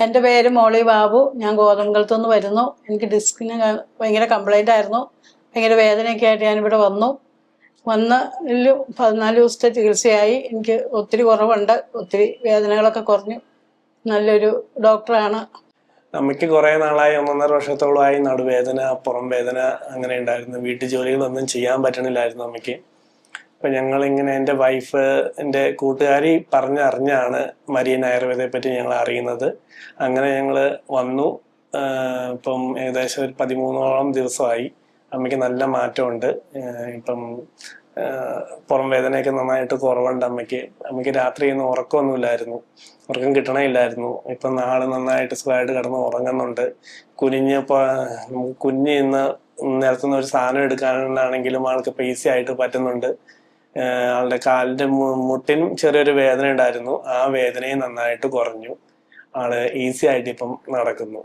എൻ്റെ പേര് മോളി ബാബു. ഞാൻ ഗോതമ്പലത്തുനിന്ന് വരുന്നു. എനിക്ക് ഡിസ്കിന് ഭയങ്കര കംപ്ലൈൻ്റ് ആയിരുന്നു. ഭയങ്കര വേദനയൊക്കെ ആയിട്ട് ഞാനിവിടെ വന്ന് 14 ദിവസത്തെ ചികിത്സയായി. എനിക്ക് ഒത്തിരി കുറവുണ്ട്, ഒത്തിരി വേദനകളൊക്കെ കുറഞ്ഞു. നല്ലൊരു ഡോക്ടറാണ്. അമ്മയ്ക്ക് കുറേ നാളായി, 1.5 വർഷത്തോളമായി നടുവേദന, പുറം വേദന അങ്ങനെ ഉണ്ടായിരുന്നു. വീട്ടു ജോലികളൊന്നും ചെയ്യാൻ പറ്റണില്ലായിരുന്നു അമ്മയ്ക്ക്. അപ്പം ഞങ്ങളിങ്ങനെ എൻ്റെ വൈഫ്, എൻ്റെ കൂട്ടുകാരി പറഞ്ഞറിഞ്ഞാണ് മരിയൻ ആയുർവേദയെ പറ്റി ഞങ്ങൾ അറിയുന്നത്. അങ്ങനെ ഞങ്ങൾ വന്നു. ഇപ്പം ഏകദേശം ഒരു 13ഓളം ദിവസമായി. അമ്മയ്ക്ക് നല്ല മാറ്റമുണ്ട്. ഇപ്പം പുറം വേദനയൊക്കെ നന്നായിട്ട് കുറവുണ്ട് അമ്മയ്ക്ക്. അമ്മയ്ക്ക് രാത്രിയൊന്നും ഉറക്കമൊന്നുമില്ലായിരുന്നു, ഉറക്കം കിട്ടണമില്ലായിരുന്നു. ഇപ്പം നാളെ നന്നായിട്ട് സുഖമായിട്ട് കിടന്ന് ഉറങ്ങുന്നുണ്ട്. കുഞ്ഞ് ഇന്ന് നിലത്തുനിന്ന് ഒരു സാധനം എടുക്കാനാണെങ്കിലും ആൾക്ക് ഇപ്പം ഈസി ആയിട്ട് പറ്റുന്നുണ്ട്. ആളുടെ കാലിന്റെ മുട്ടിനും ചെറിയൊരു വേദന ഉണ്ടായിരുന്നു. ആ വേദനയും നന്നായിട്ട് കുറഞ്ഞു. ആള് ഈസി ആയിട്ട് ഇപ്പം നടക്കുന്നു.